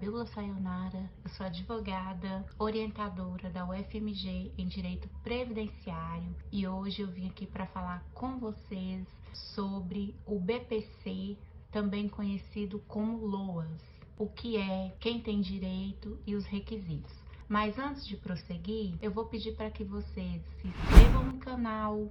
Fabíola Sayonara, eu sou advogada, orientadora da UFMG em Direito Previdenciário e hoje eu vim aqui para falar com vocês sobre o BPC, também conhecido como LOAS, o que é, quem tem direito e os requisitos. Mas antes de prosseguir, eu vou pedir para que vocês se inscrevam no canal,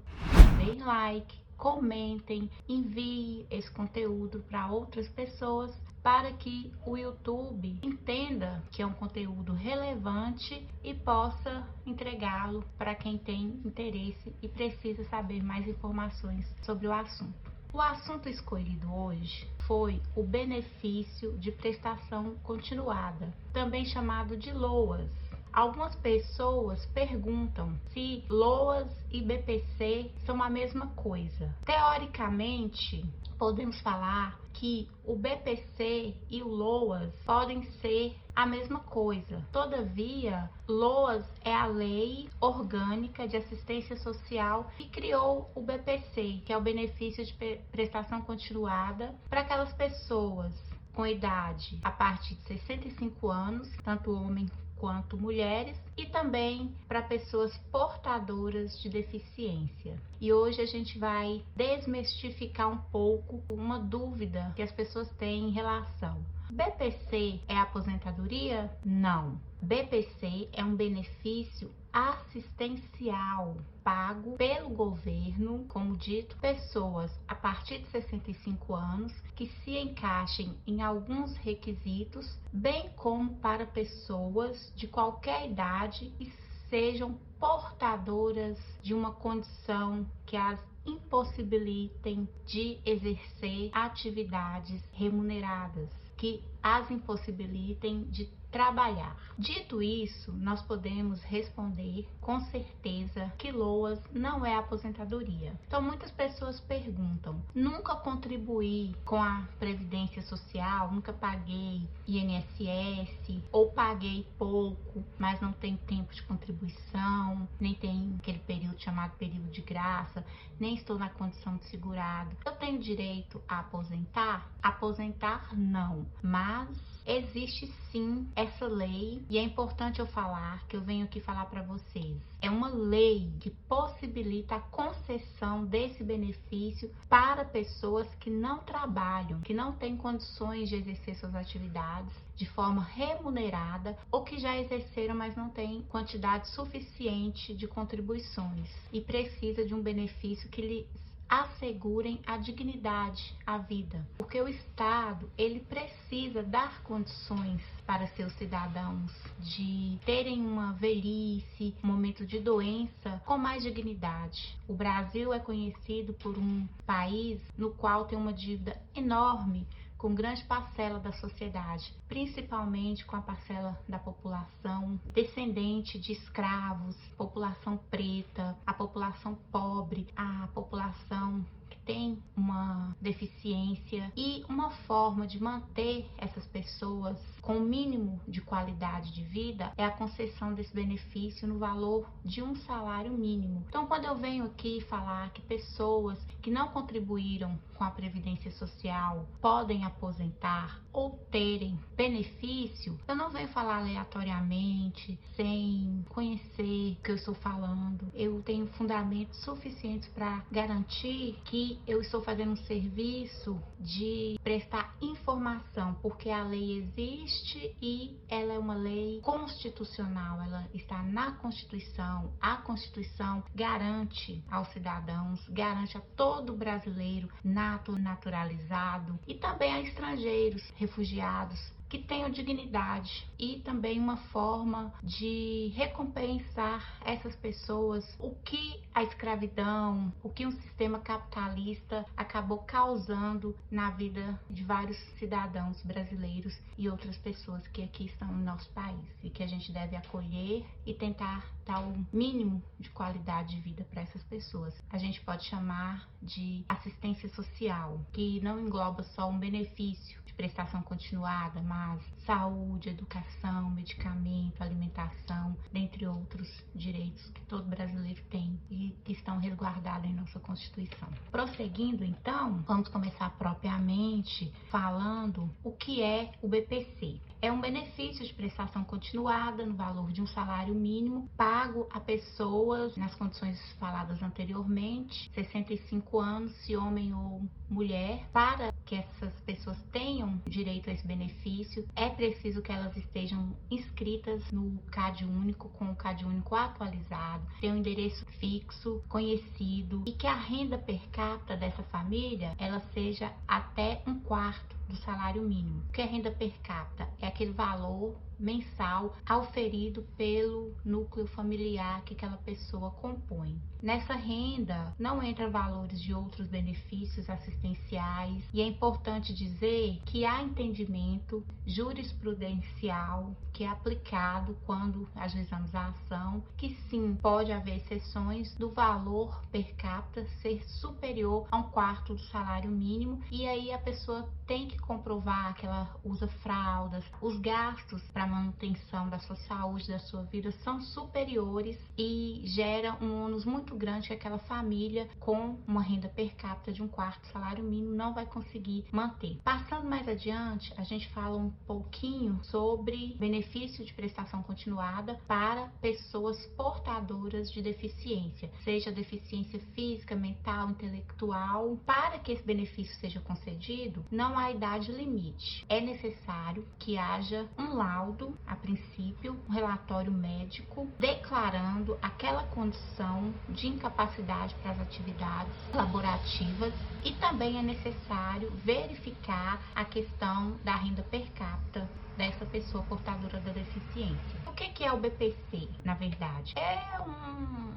deem like, comentem, enviem esse conteúdo para outras pessoas para que o YouTube entenda que é um conteúdo relevante e possa entregá-lo para quem tem interesse e precisa saber mais informações sobre o assunto. O assunto escolhido hoje foi o benefício de prestação continuada, também chamado de LOAS. Algumas pessoas perguntam se LOAS e BPC são a mesma coisa. Teoricamente, podemos falar que o BPC e o LOAS podem ser a mesma coisa. Todavia, LOAS é a Lei Orgânica de Assistência Social que criou o BPC, que é o benefício de prestação continuada para aquelas pessoas com idade a partir de 65 anos, tanto homem quanto mulheres, e também para pessoas portadoras de deficiência. E hoje a gente vai desmistificar um pouco uma dúvida que as pessoas têm em relação. BPC é aposentadoria? Não. BPC é um benefício assistencial pago pelo governo, como dito, pessoas a partir de 65 anos que se encaixem em alguns requisitos, bem como para pessoas de qualquer idade e sejam portadoras de uma condição que as impossibilitem de exercer atividades remuneradas, que as impossibilitem de trabalhar. Dito isso, nós podemos responder com certeza que LOAS não é aposentadoria. Então, muitas pessoas perguntam: nunca contribuí com a Previdência Social, nunca paguei INSS, ou paguei pouco, mas não tem tempo de contribuição, nem tem aquele período chamado período de graça, nem estou na condição de segurado. Eu tenho direito a aposentar? Aposentar não, mas existe sim essa lei e é importante eu falar, que eu venho aqui falar para vocês. É uma lei que possibilita a concessão desse benefício para pessoas que não trabalham, que não têm condições de exercer suas atividades de forma remunerada ou que já exerceram, mas não têm quantidade suficiente de contribuições e precisa de um benefício que lhe assegurem a dignidade à vida, porque o Estado ele precisa dar condições para seus cidadãos de terem uma velhice, um momento de doença com mais dignidade. O Brasil é conhecido por um país no qual tem uma dívida enorme com grande parcela da sociedade, principalmente com a parcela da população descendente de escravos, população preta, a população pobre, a população que tem uma deficiência, e uma forma de manter essas pessoas com o mínimo de qualidade de vida é a concessão desse benefício no valor de um salário mínimo. Então, quando eu venho aqui falar que pessoas que não contribuíram com a Previdência Social podem aposentar ou terem benefício, eu não venho falar aleatoriamente, sem conhecer o que eu estou falando. Eu tenho fundamentos suficientes para garantir que eu estou fazendo um serviço de prestar informação, porque a lei existe e ela é uma lei constitucional, ela está na Constituição. A Constituição garante aos cidadãos, garante a todo brasileiro nato, naturalizado e também a estrangeiros, refugiados, que tenham dignidade e também uma forma de recompensar essas pessoas o que a escravidão, o que um sistema capitalista acabou causando na vida de vários cidadãos brasileiros e outras pessoas que aqui estão no nosso país e que a gente deve acolher e tentar dar o mínimo de qualidade de vida para essas pessoas. A gente pode chamar de assistência social, que não engloba só um benefício de prestação continuada, mas base: saúde, educação, medicamento, alimentação, dentre outros direitos que todo brasileiro tem e que estão resguardados em nossa Constituição. Prosseguindo, então, vamos começar propriamente falando o que é o BPC. É um benefício de prestação continuada no valor de um salário mínimo pago a pessoas nas condições faladas anteriormente, 65 anos, se homem ou mulher. Para que essas pessoas tenham direito a esse benefício, é preciso que elas estejam inscritas no CAD único, com o CAD único atualizado, ter um endereço fixo, conhecido, e que a renda per capita dessa família ela seja até um quarto do salário mínimo. O que é renda per capita? É aquele valor mensal auferido pelo núcleo familiar que aquela pessoa compõe. Nessa renda não entram valores de outros benefícios assistenciais, e é importante dizer que há entendimento jurisprudencial que é aplicado quando ajuizamos a ação, que sim, pode haver exceções do valor per capita ser superior a um quarto do salário mínimo, e aí a pessoa tem que comprovar que ela usa fraldas, os gastos para manutenção da sua saúde, da sua vida, são superiores e gera um ônus muito grande que aquela família com uma renda per capita de um quarto do salário mínimo não vai conseguir manter. Passando mais adiante, a gente fala um pouquinho sobre benefício de prestação continuada para pessoas portadoras de deficiência, seja deficiência física, mental, intelectual. Para que esse benefício seja concedido, não há idade limite. É necessário que haja um laudo, a princípio, um relatório médico declarando aquela condição de incapacidade para as atividades laborativas, e também é necessário verificar a questão da renda per capita dessa pessoa portadora da deficiência. O que é o BPC, na verdade? É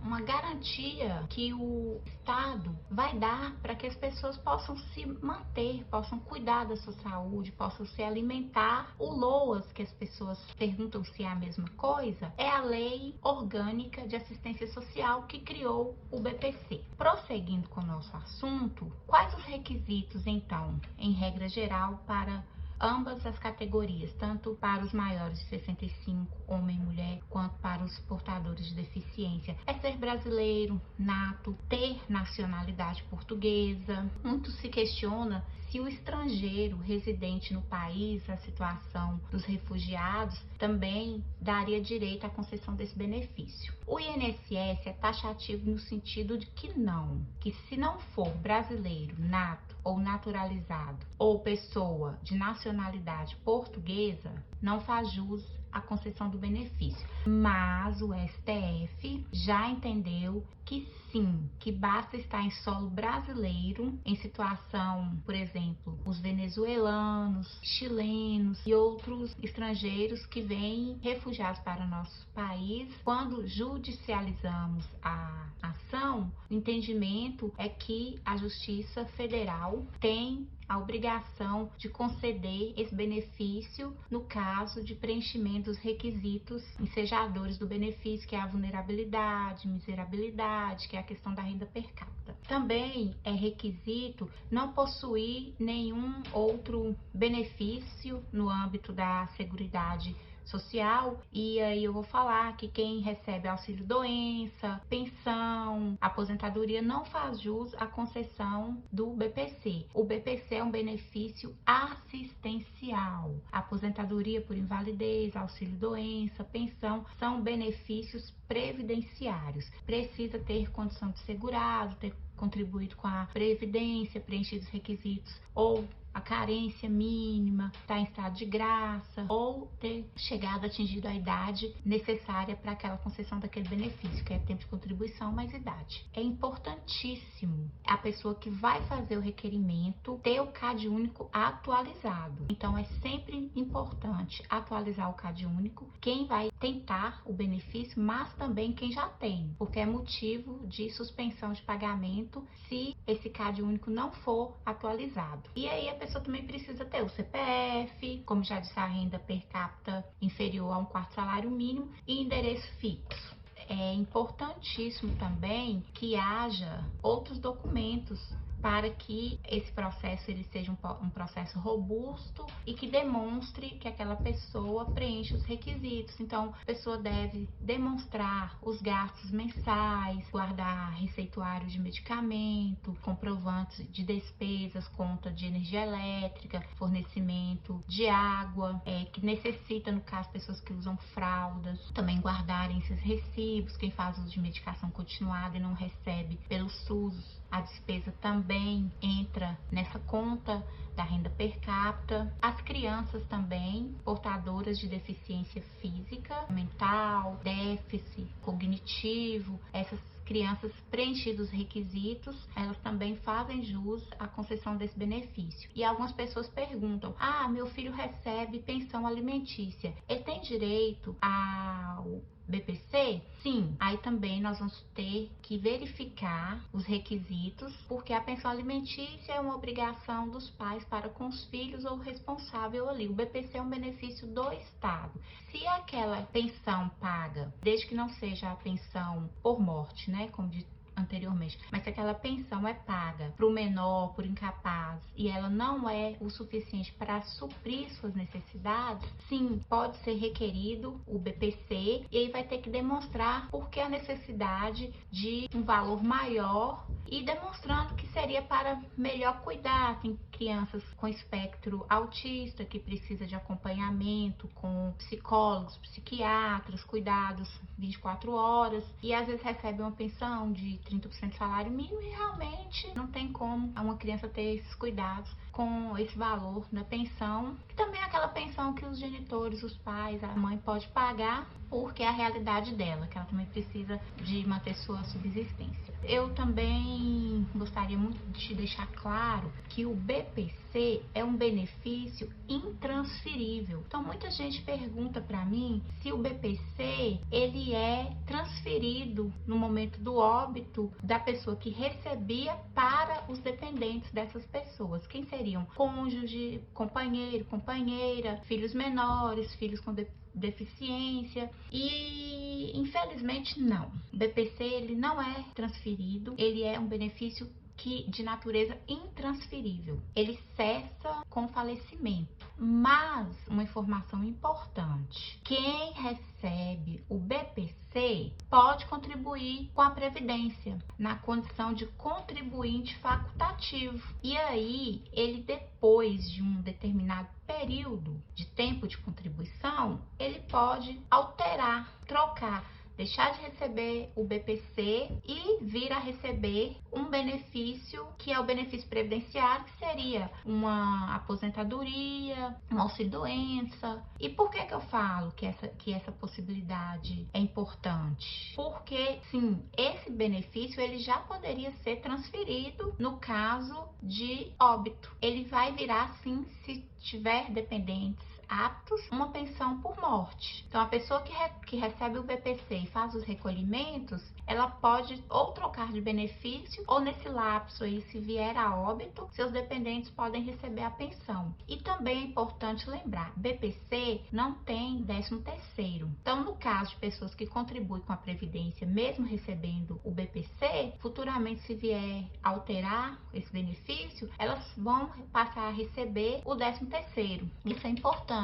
uma garantia que o Estado vai dar para que as pessoas possam se manter, possam cuidar da sua saúde, possam se alimentar. O LOAS, que as pessoas perguntam se é a mesma coisa, é a Lei Orgânica de Assistência Social que criou o BPC. Prosseguindo com o nosso assunto, quais os requisitos, então, em regra geral, para ambas as categorias, tanto para os maiores de 65, homem e mulher, quanto para os portadores de deficiência? É ser brasileiro nato, ter nacionalidade portuguesa. Muito se questiona se o estrangeiro residente no país, a situação dos refugiados, também daria direito à concessão desse benefício. O INSS é taxativo no sentido de que não, que se não for brasileiro nato ou naturalizado ou pessoa de nacionalidade portuguesa, não faz jus à concessão do benefício. Mas o STF já entendeu que sim, que basta estar em solo brasileiro, em situação, por exemplo, os venezuelanos, chilenos e outros estrangeiros que vêm refugiados para o nosso país. Quando judicializamos a ação, o entendimento é que a Justiça Federal tem a obrigação de conceder esse benefício no caso de preenchimento dos requisitos ensejadores do benefício, que é a vulnerabilidade, miserabilidade, que é a questão da renda per capita. Também é requisito não possuir nenhum outro benefício no âmbito da Seguridade Social, e aí eu vou falar que quem recebe auxílio doença, pensão, aposentadoria não faz jus à concessão do BPC. O BPC é um benefício assistencial. Aposentadoria por invalidez, auxílio doença, pensão são benefícios previdenciários. Precisa ter condição de segurado, ter contribuído com a previdência, preenchido os requisitos ou a carência mínima, estar em estado de graça ou ter chegado, atingido a idade necessária para aquela concessão daquele benefício, que é tempo de contribuição mais idade. É importantíssimo a pessoa que vai fazer o requerimento ter o CAD único atualizado. Então é sempre importante atualizar o CAD único, quem vai tentar o benefício, mas também quem já tem, porque é motivo de suspensão de pagamento se esse CAD único não for atualizado. E aí a pessoa também precisa ter o CPF, como já disse, a renda per capita inferior a um quarto salário mínimo e endereço fixo. É importantíssimo também que haja outros documentos para que esse processo ele seja um processo robusto e que demonstre que aquela pessoa preenche os requisitos. Então, a pessoa deve demonstrar os gastos mensais, guardar receituário de medicamento, comprovantes de despesas, conta de energia elétrica, fornecimento de água, que necessita, no caso, pessoas que usam fraldas, também guardarem esses recibos. Quem faz uso de medicação continuada e não recebe pelo SUS, a despesa também entra nessa conta da renda per capita. As crianças também, portadoras de deficiência física, mental, déficit cognitivo, essas crianças preenchidos os requisitos, elas também fazem jus à concessão desse benefício. E algumas pessoas perguntam: meu filho recebe pensão alimentícia, ele tem direito ao BPC? Sim, aí também nós vamos ter que verificar os requisitos, porque a pensão alimentícia é uma obrigação dos pais para com os filhos ou o responsável ali. O BPC é um benefício do Estado. Se aquela pensão paga, desde que não seja a pensão por morte, né, como de anteriormente, mas se aquela pensão é paga para o menor, por incapaz, e ela não é o suficiente para suprir suas necessidades, sim, pode ser requerido o BPC, e aí vai ter que demonstrar por que a necessidade de um valor maior e demonstrando que seria para melhor cuidar. Tem crianças com espectro autista que precisa de acompanhamento com psicólogos, psiquiatras, cuidados 24 horas, e às vezes recebe uma pensão de 30% do salário mínimo e realmente não tem como uma criança ter esses cuidados com esse valor da pensão, que também é aquela pensão que os genitores, os pais, a mãe pode pagar, porque é a realidade dela, que ela também precisa de manter sua subsistência. Eu também gostaria muito de deixar claro que o BPC é um benefício intransferível. Então muita gente pergunta para mim se o BPC ele é transferido no momento do óbito da pessoa que recebia para os dependentes dessas pessoas. Quem seriam? Cônjuge, companheiro, companheira, filhos menores, filhos com deficiência, e infelizmente não. O BPC ele não é transferido, ele é um benefício de natureza intransferível. Ele cessa com falecimento. Mas uma informação importante: quem recebe o BPC pode contribuir com a Previdência na condição de contribuinte facultativo. E aí, ele, depois de um determinado período de tempo de contribuição, ele pode alterar, trocar, deixar de receber o BPC e vir a receber um benefício que é o benefício previdenciário, que seria uma aposentadoria, um auxílio-doença. E por que eu falo que essa possibilidade é importante? Porque, sim, esse benefício ele já poderia ser transferido no caso de óbito. Ele vai virar, sim, se tiver dependentes aptos, uma pensão por morte. Então, a pessoa que recebe o BPC e faz os recolhimentos, ela pode ou trocar de benefício, ou nesse lapso aí, se vier a óbito, seus dependentes podem receber a pensão. E também é importante lembrar, BPC não tem 13º. Então, no caso de pessoas que contribuem com a Previdência, mesmo recebendo o BPC, futuramente, se vier alterar esse benefício, elas vão passar a receber o 13º. Isso é importante.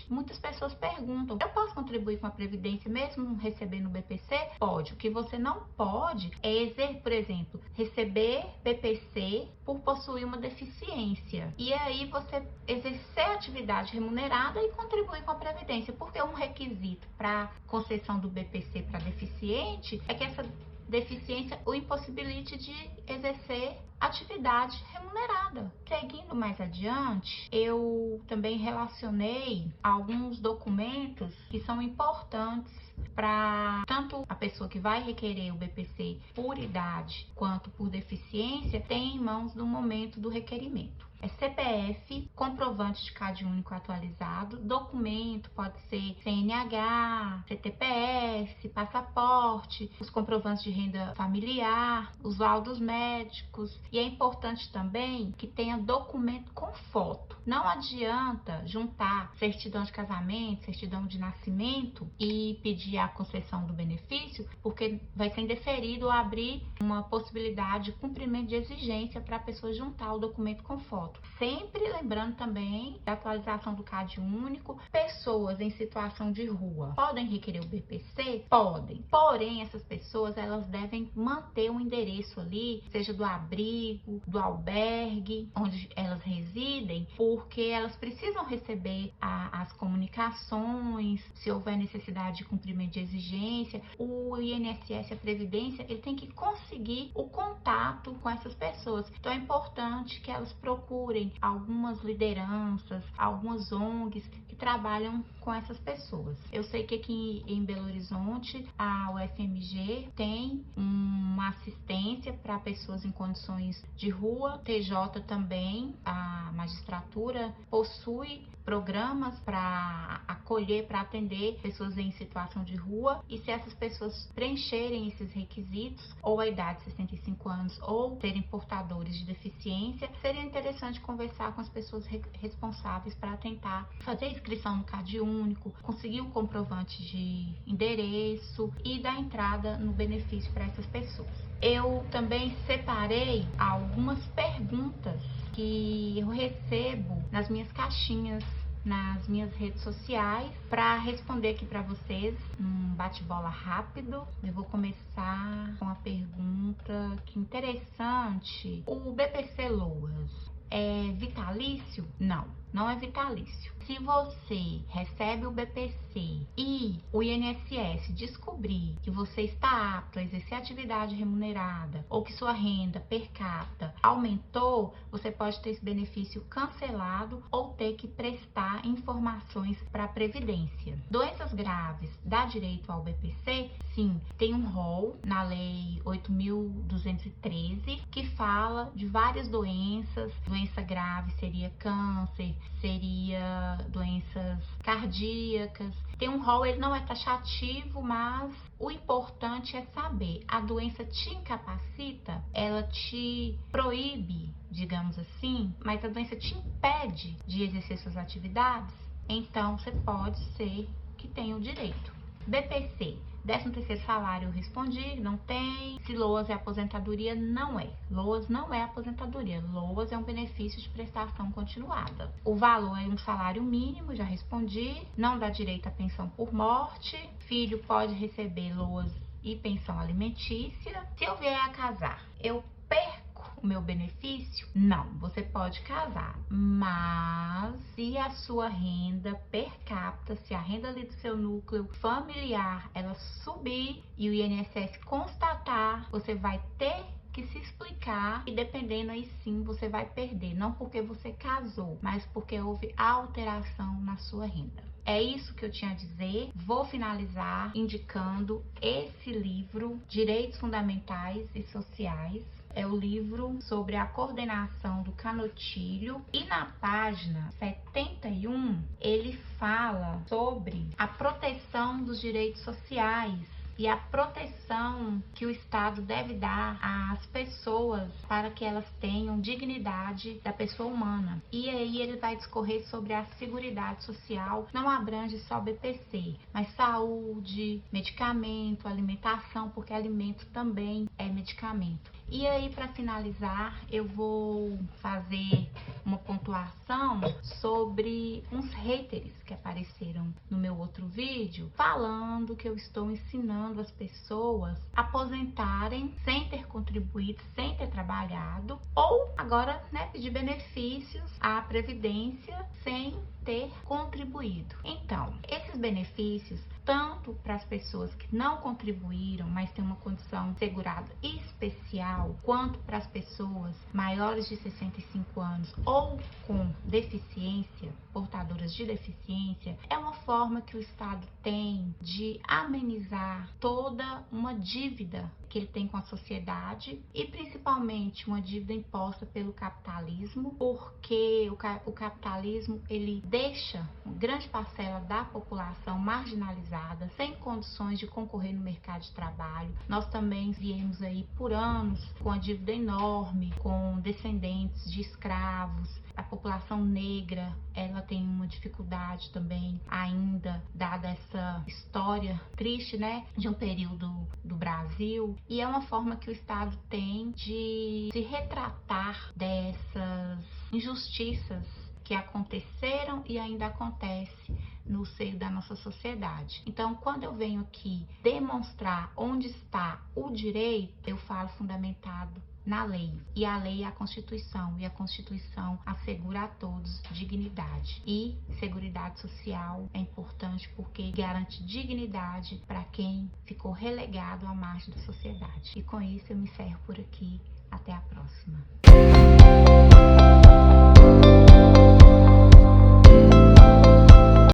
Muitas pessoas perguntam: eu posso contribuir com a Previdência mesmo recebendo o BPC? Pode. O que você não pode é, por exemplo, receber BPC por possuir uma deficiência. E aí você exercer atividade remunerada e contribuir com a Previdência. Porque um requisito para concessão do BPC para deficiente é que essa deficiência o impossibilite de exercer atividade remunerada. Seguindo mais adiante, eu também relacionei alguns documentos que são importantes para tanto a pessoa que vai requerer o BPC por idade quanto por deficiência ter em mãos no momento do requerimento. É CPF, comprovante de CAD único atualizado, documento pode ser CNH, CTPS, passaporte, os comprovantes de renda familiar, os laudos médicos, e é importante também que tenha documento com foto. Não adianta juntar certidão de casamento, certidão de nascimento e pedir impedir a concessão do benefício, porque vai ser indeferido ou abrir uma possibilidade de cumprimento de exigência para a pessoa juntar o documento com foto. Sempre lembrando também da atualização do CAD único. Pessoas em situação de rua podem requerer o BPC? Podem. Porém, essas pessoas, elas devem manter um endereço ali, seja do abrigo, do albergue, onde elas residem, porque elas precisam receber as comunicações, se houver necessidade de cumprimento de exigência. O INSS, a Previdência, ele tem que conseguir o contato com essas pessoas. Então é importante que elas procurem algumas lideranças, algumas ONGs que trabalham com essas pessoas. Eu sei que aqui em Belo Horizonte a UFMG tem uma assistência para pessoas em condições de rua. TJ também, a magistratura possui programas para acolher, para atender pessoas em situação de rua, e se essas pessoas preencherem esses requisitos, ou a idade de 65 anos, ou serem portadores de deficiência, seria interessante conversar com as pessoas responsáveis para tentar fazer a inscrição no CAD único, conseguir o comprovante de endereço e dar entrada no benefício para essas pessoas. Eu também separei algumas perguntas que eu recebo nas minhas caixinhas, nas minhas redes sociais, para responder aqui para vocês um bate-bola rápido. Eu vou começar com a pergunta que interessante. O BPC Loas é vitalício? Não, não é vitalício. Se você recebe o BPC e o INSS descobrir que você está apto a exercer atividade remunerada ou que sua renda per capita aumentou, você pode ter esse benefício cancelado ou ter que prestar informações para a Previdência. Doenças graves dá direito ao BPC? Sim, tem um rol na Lei 8.213 que fala de várias doenças. Doença grave seria câncer, seria doenças cardíacas. Tem um rol, ele não é taxativo, mas o importante é saber, a doença te incapacita, ela te proíbe, digamos assim, mas a doença te impede de exercer suas atividades, então você pode ser que tenha o direito. BPC, 13º salário, eu respondi, não tem. Se LOAS é aposentadoria, não é. LOAS não é aposentadoria. LOAS é um benefício de prestação continuada. O valor é um salário mínimo, já respondi. Não dá direito à pensão por morte. Filho pode receber LOAS e pensão alimentícia. Se eu vier a casar, eu perco o meu benefício? Não, você pode casar, mas se a sua renda per capita, se a renda ali do seu núcleo familiar, ela subir e o INSS constatar, você vai ter que se explicar e dependendo aí sim você vai perder, não porque você casou, mas porque houve alteração na sua renda. É isso que eu tinha a dizer. Vou finalizar indicando esse livro, Direitos Fundamentais e Sociais. É o livro sobre a coordenação do Canotilho e na página 71 ele fala sobre a proteção dos direitos sociais e a proteção que o Estado deve dar às pessoas para que elas tenham dignidade da pessoa humana. E aí ele vai discorrer sobre a Seguridade Social, não abrange só BPC, mas saúde, medicamento, alimentação, porque alimento também é medicamento. E aí, para finalizar, eu vou fazer uma pontuação sobre uns haters que apareceram no meu outro vídeo, falando que eu estou ensinando as pessoas a aposentarem sem ter contribuído, sem ter trabalhado, ou agora, né, pedir benefícios à Previdência sem ter contribuído. Então, esses benefícios, tanto para as pessoas que não contribuíram, mas têm uma condição segurada especial, quanto para as pessoas maiores de 65 anos ou com deficiência, portadoras de deficiência, é uma forma que o Estado tem de amenizar toda uma dívida que ele tem com a sociedade e principalmente uma dívida imposta pelo capitalismo, porque o capitalismo ele deixa uma grande parcela da população marginalizada, sem condições de concorrer no mercado de trabalho. Nós também viemos aí por anos com a dívida enorme, com descendentes de escravos. A população negra, ela tem uma dificuldade também ainda, dada essa história triste, né, de um período do Brasil. E é uma forma que o Estado tem de se retratar dessas injustiças que aconteceram e ainda acontece no seio da nossa sociedade. Então, quando eu venho aqui demonstrar onde está o direito, eu falo fundamentado na lei. E a lei é a Constituição, e a Constituição assegura a todos dignidade. E seguridade social é importante porque garante dignidade para quem ficou relegado à margem da sociedade. E com isso eu me encerro por aqui. Até a próxima.